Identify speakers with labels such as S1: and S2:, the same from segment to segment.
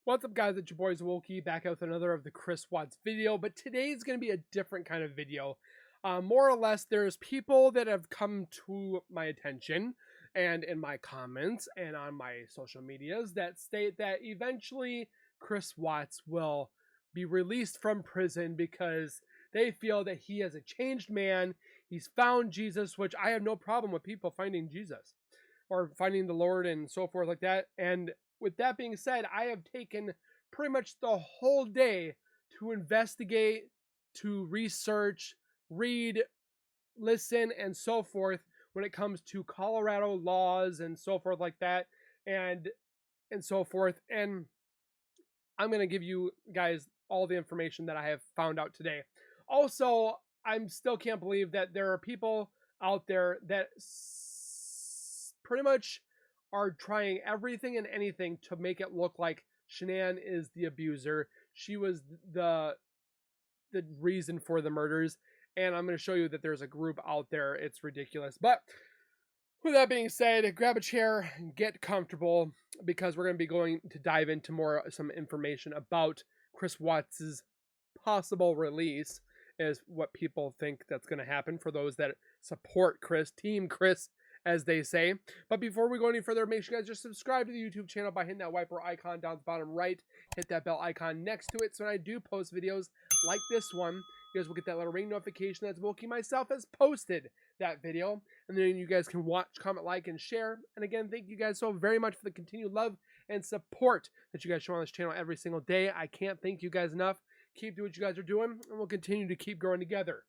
S1: What's up, guys? It's your boy Zwolky back out with another of the Chris Watts video, but today is going to be a different kind of video. More or less, there's people that have come to my attention and in my comments and on my social medias that state that eventually Chris Watts will be released from prison because they feel that he is a changed man. He's found Jesus, which I have no problem with people finding Jesus or finding the Lord and so forth like that. And with that being said, I have taken pretty much the whole day to investigate, to research, read, listen, and so forth when it comes to Colorado laws and so forth like that, and so forth. And I'm going to give you guys all the information that I have found out today. Also, I still can't believe that there are people out there that pretty much are trying everything and anything to make it look like Shanann is the abuser. She was the reason for the murders. And I'm going to show you that there's a group out there. It's ridiculous. But with that being said, grab a chair and get comfortable because we're going to be going to dive into some information about Chris Watts' possible release, is what people think that's going to happen for those that support Chris, Team Chris, as they say. But before we go any further, make sure you guys just subscribe to the YouTube channel by hitting that wiper icon down the bottom right. Hit that bell icon next to it so when I do post videos like this one, you guys will get that little ring notification that Zwolky myself has posted that video. And then you guys can watch, comment, like, and share. And again, thank you guys so very much for the continued love and support that you guys show on this channel every single day. I can't thank you guys enough. Keep doing what you guys are doing, and we'll continue to keep growing together.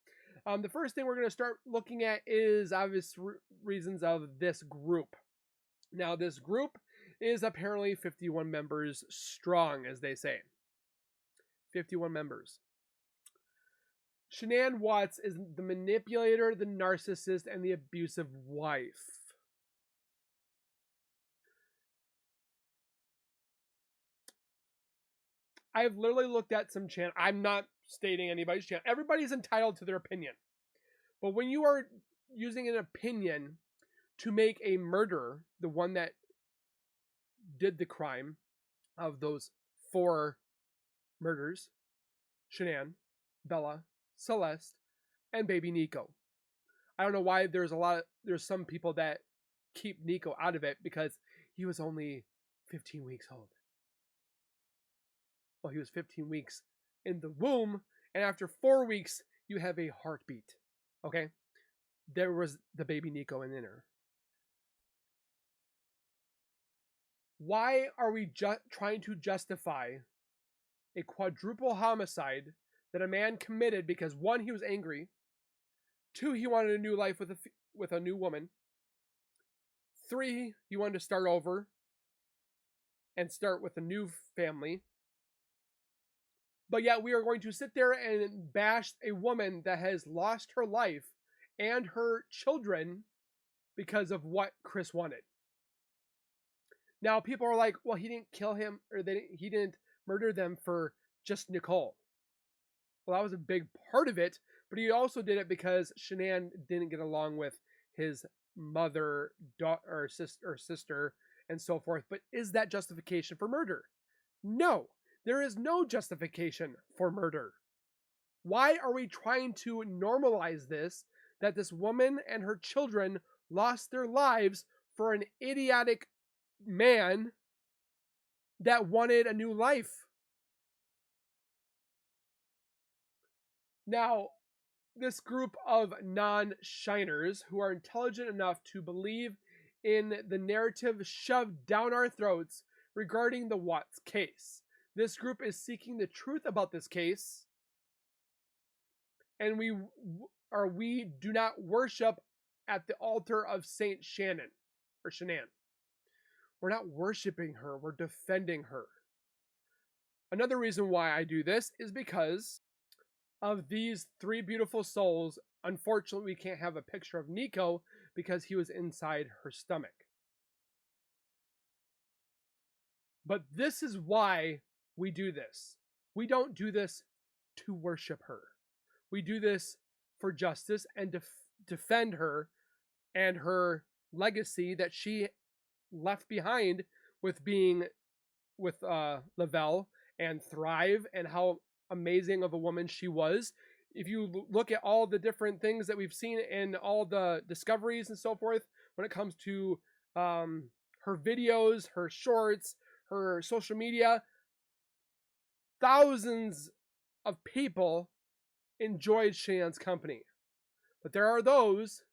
S1: The first thing we're going to start looking at is obvious reasons of this group. Now, this group is apparently 51 members strong, as they say. 51 members. Shanann Watts is the manipulator, the narcissist, and the abusive wife. I've literally looked at some channel. I'm not stating anybody's channel. Everybody's entitled to their opinion. But when you are using an opinion to make a murderer, the one that did the crime of those 4 murders, Shanann, Bella, Celeste, and baby Nico. I don't know why there's some people that keep Nico out of it because he was only 15 weeks old. Well, he was 15 weeks in the womb, and after 4 weeks, you have a heartbeat. Okay? There was the baby Nico in there. Why are we trying to justify a quadruple homicide that a man committed because 1, he was angry, 2, he wanted a new life with a new woman, 3, he wanted to start over and start with a new family, but yet we are going to sit there and bash a woman that has lost her life and her children because of what Chris wanted. Now, people are like, well, he didn't kill him, or he didn't murder them for just Nicole. Well, that was a big part of it, but he also did it because Shanann didn't get along with his mother, daughter, or sister, and so forth. But is that justification for murder? No, there is no justification for murder. Why are we trying to normalize this, that this woman and her children lost their lives for an idiotic man that wanted a new life? Now, this group of non-shiners who are intelligent enough to believe in the narrative shoved down our throats regarding the Watts case. This group is seeking the truth about this case, and we do not worship at the altar of Saint Shanann or Shanann. We're not worshiping her, we're defending her. Another reason why I do this is because of these 3 beautiful souls. Unfortunately, we can't have a picture of Nico because he was inside her stomach. But this is why we do this. We don't do this to worship her. We do this for justice and defend her and her legacy that she left behind with being with Lavelle and thrive, and how amazing of a woman she was. If you look at all the different things that we've seen and all the discoveries and so forth when it comes to her videos, her shorts, her social media, thousands of people enjoyed Shanann's company. But there are those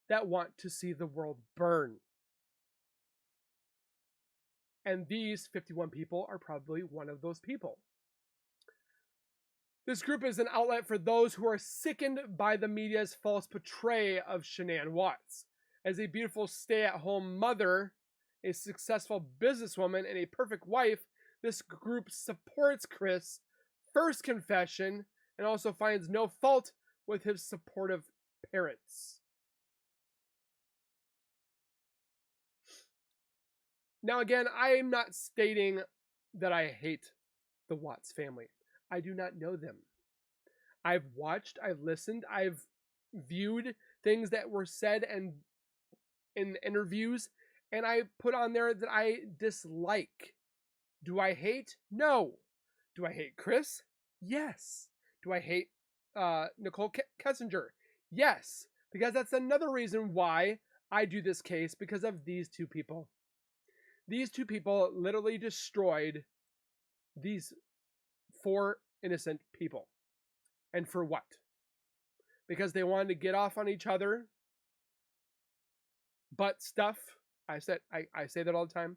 S1: that want to see the world burn. And these 51 people are probably one of those people. This group is an outlet for those who are sickened by the media's false portrayal of Shanann Watts. As a beautiful stay-at-home mother, a successful businesswoman, and a perfect wife, this group supports Chris' first confession and also finds no fault with his supportive parents. Now again, I am not stating that I hate the Watts family. I do not know them. I've watched, I've listened, I've viewed things that were said and in interviews, and I put on there that I dislike. Do I hate? No. Do I hate Chris? Yes. Do I hate Nicole Kessinger? Yes. Because that's another reason why I do this case, because of these two people. These two people literally destroyed these 4 innocent people. And for what? Because they wanted to get off on each other. Butt stuff. I say that all the time.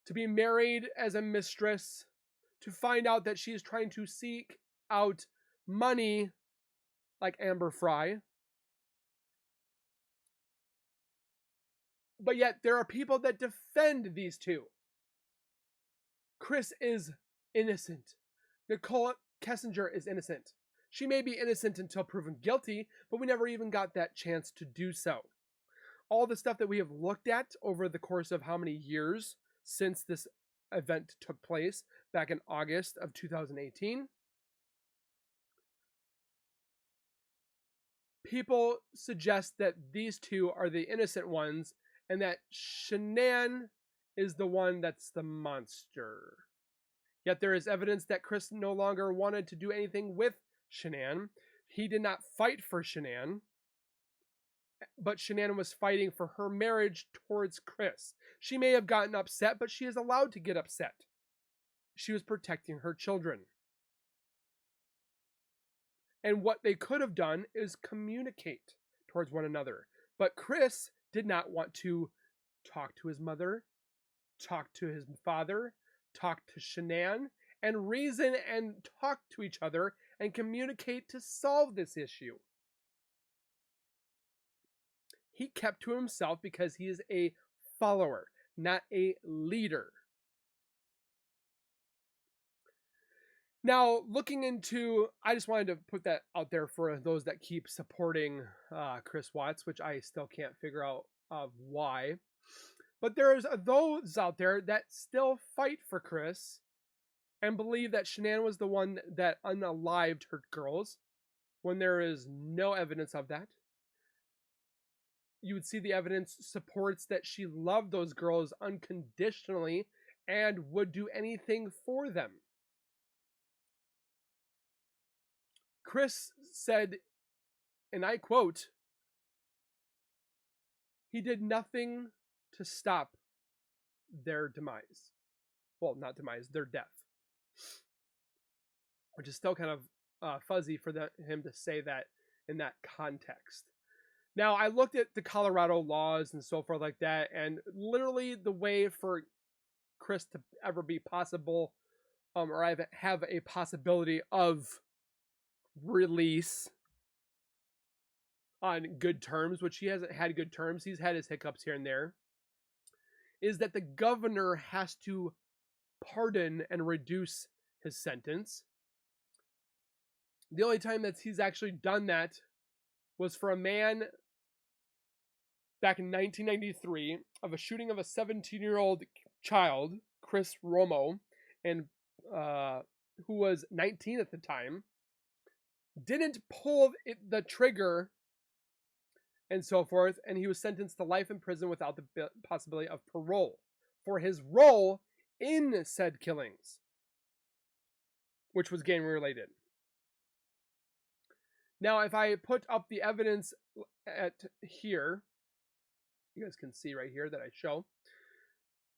S1: To be married as a mistress. To find out that she is trying to seek out money like Amber Fry. But yet there are people that defend these two. Chris is innocent. Nicole Kessinger is innocent. She may be innocent until proven guilty, but we never even got that chance to do so. All the stuff that we have looked at over the course of how many years since this event took place back in August of 2018, people suggest that these two are the innocent ones and that Shanann is the one that's the monster. Yet there is evidence that Chris no longer wanted to do anything with Shanann. He did not fight for Shanann, but Shanann was fighting for her marriage towards Chris. She may have gotten upset, but she is allowed to get upset. She was protecting her children. And what they could have done is communicate towards one another. But Chris did not want to talk to his mother, talk to his father, talk to Shanann, and reason and talk to each other and communicate to solve this issue. He kept to himself because he is a follower, not a leader. Now, looking into, I just wanted to put that out there for those that keep supporting Chris Watts, which I still can't figure out why. But there's those out there that still fight for Chris and believe that Shanann was the one that unalived her girls when there is no evidence of that. You would see the evidence supports that she loved those girls unconditionally and would do anything for them. Chris said, and I quote, he did nothing to stop their demise. Well, not demise, their death. Which is still kind of fuzzy for him to say that in that context. Now, I looked at the Colorado laws and so forth like that, and literally the way for Chris to ever be possible, or have a possibility of release on good terms, which he hasn't had good terms, he's had his hiccups here and there, is that the governor has to pardon and reduce his sentence. The only time that he's actually done that was for a man back in 1993 of a shooting of a 17-year-old child, Chris Romo, and who was 19 at the time, didn't pull the trigger and so forth, and he was sentenced to life in prison without the possibility of parole for his role in said killings, which was gang related. Now, if I put up the evidence at here, you guys can see right here that I show.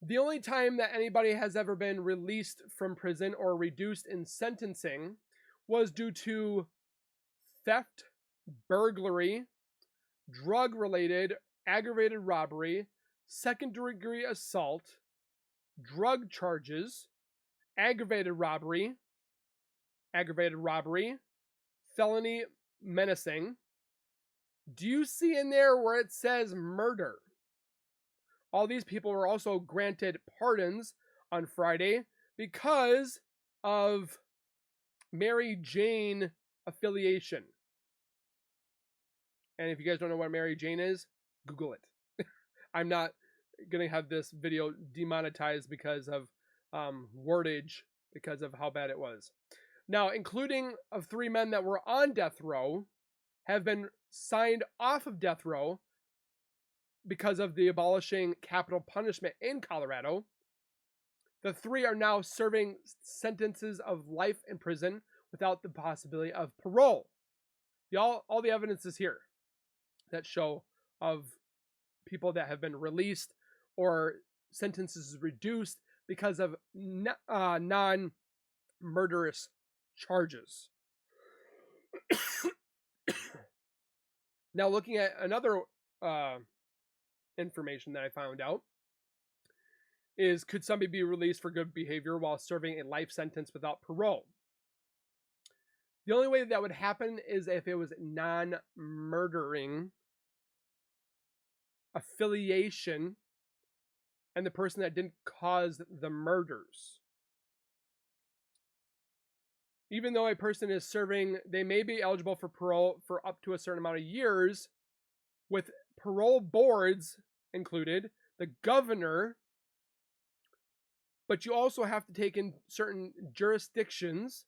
S1: The only time that anybody has ever been released from prison or reduced in sentencing was due to theft, burglary, drug-related, aggravated robbery, second-degree assault, drug charges, aggravated robbery, felony menacing. Do you see in there where it says murder? All these people were also granted pardons on Friday because of Mary Jane affiliation. And if you guys don't know what Mary Jane is, Google it. I'm not going to have this video demonetized because of wordage, because of how bad it was. Now, including of 3 men that were on death row, have been signed off of death row because of the abolishing capital punishment in Colorado. The 3 are now serving sentences of life in prison without the possibility of parole. All the evidence is here that show of people that have been released or sentences reduced because of non-murderous charges. Now, looking at another information that I found out is, could somebody be released for good behavior while serving a life sentence without parole? The only way that would happen is if it was non-murdering affiliation and the person that didn't cause the murders. Even though a person is serving, they may be eligible for parole for up to a certain amount of years, with parole boards included, the governor, but you also have to take in certain jurisdictions,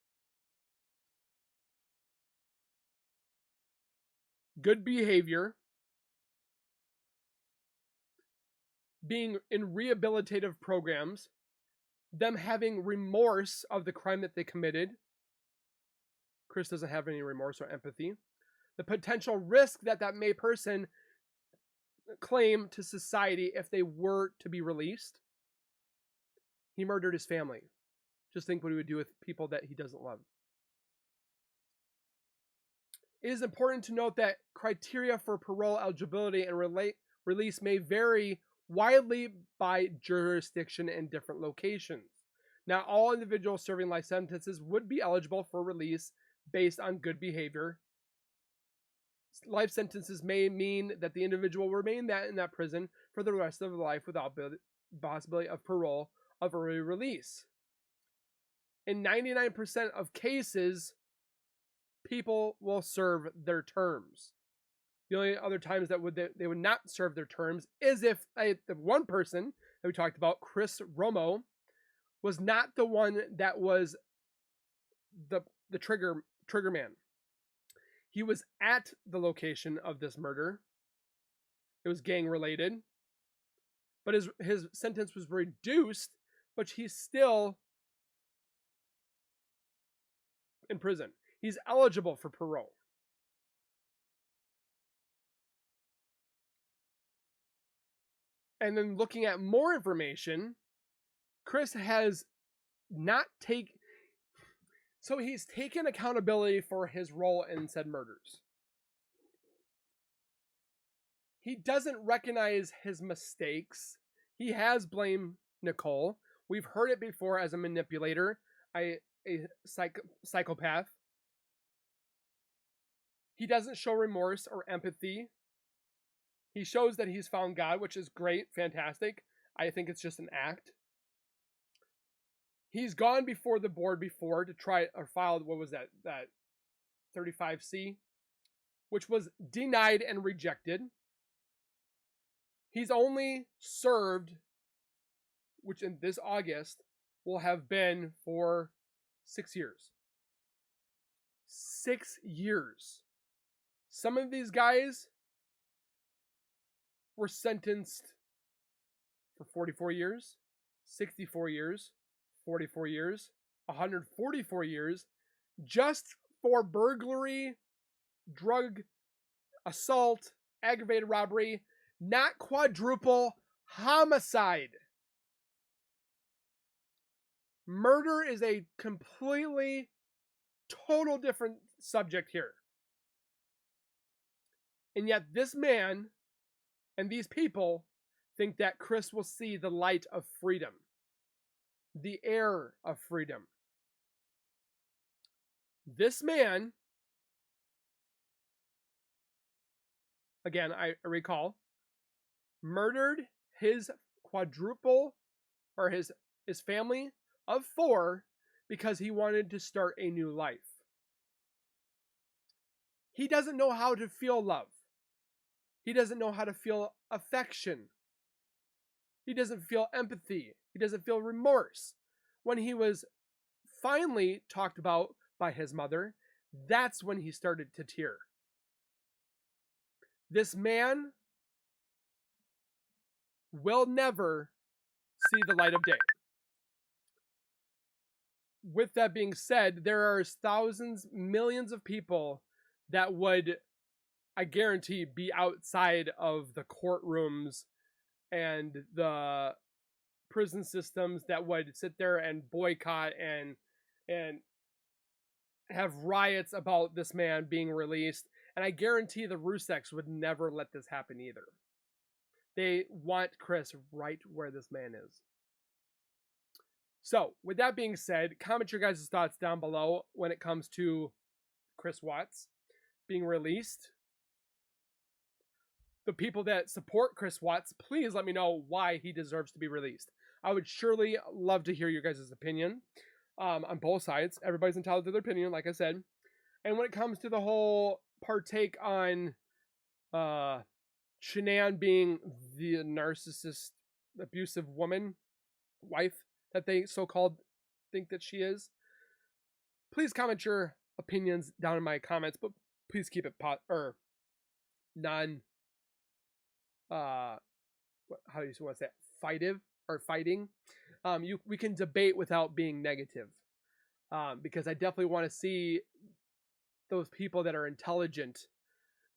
S1: good behavior, being in rehabilitative programs, them having remorse of the crime that they committed. Chris doesn't have any remorse or empathy. The potential risk that may person claim to society if they were to be released. He murdered his family. Just think what he would do with people that he doesn't love. It is important to note that criteria for parole eligibility and release may vary widely by jurisdiction and different locations. Not all individuals serving life sentences would be eligible for release based on good behavior. Life sentences may mean that the individual will remain in that prison for the rest of their life without the possibility of parole of early release. In 99% of cases, people will serve their terms. The only other times that they would not serve their terms is if the one person that we talked about, Chris Romo, was not the one that was the trigger man. He was at the location of this murder. It was gang related, but his sentence was reduced, but he's still in prison. He's eligible for parole. And then looking at more information, Chris has not so he's taken accountability for his role in said murders. He doesn't recognize his mistakes. He has blamed Nicole. We've heard it before as a manipulator, a psychopath. He doesn't show remorse or empathy. He shows that he's found God, which is great, fantastic. I think it's just an act. He's gone before the board before to try or filed, what was that 35C, which was denied and rejected. He's only served, which in this August will have been for 6 years. 6 years. Some of these guys were sentenced for 44 years. 64 years, 44 years, 144 years, just for burglary, drug assault, aggravated robbery, not quadruple homicide. Murder is a completely, total different subject here. And yet this man and these people think that Chris will see the light of freedom, the air of freedom. This man, again, I recall, murdered his quadruple, or his family of 4 because he wanted to start a new life. He doesn't know how to feel love. He doesn't know how to feel affection. He doesn't feel empathy. He doesn't feel remorse. When he was finally talked about by his mother, that's when he started to tear. This man will never see the light of day. With that being said, there are thousands, millions of people that would, I guarantee, be outside of the courtrooms and the prison systems that would sit there and boycott and have riots about this man being released. And I guarantee the Ruseks would never let this happen either. They want Chris right where this man is. So, with that being said, comment your guys' thoughts down below when it comes to Chris Watts being released. The people that support Chris Watts, please let me know why he deserves to be released. I would surely love to hear your guys' opinion on both sides. Everybody's entitled to their opinion, like I said. And when it comes to the whole partake on Shanann being the narcissist, abusive woman, wife that they so-called think that she is, please comment your opinions down in my comments, but please keep it non how do you want to say it? Fighting. We can debate without being negative, because I definitely want to see those people that are intelligent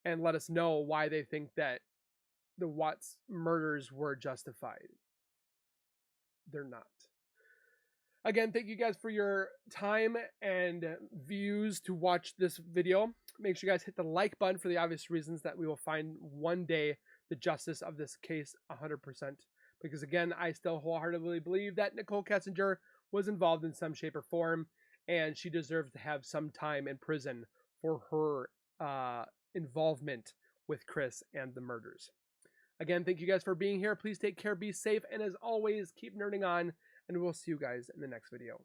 S1: and let us know why they think that the Watts murders were justified. They're not. Again, thank you guys for your time and views to watch this video. Make sure you guys hit the like button for the obvious reasons that we will find one day the justice of this case 100%. Because again, I still wholeheartedly believe that Nicole Kessinger was involved in some shape or form, and she deserves to have some time in prison for her involvement with Chris and the murders. Again, thank you guys for being here. Please take care, be safe, and as always, keep nerding on, and we'll see you guys in the next video.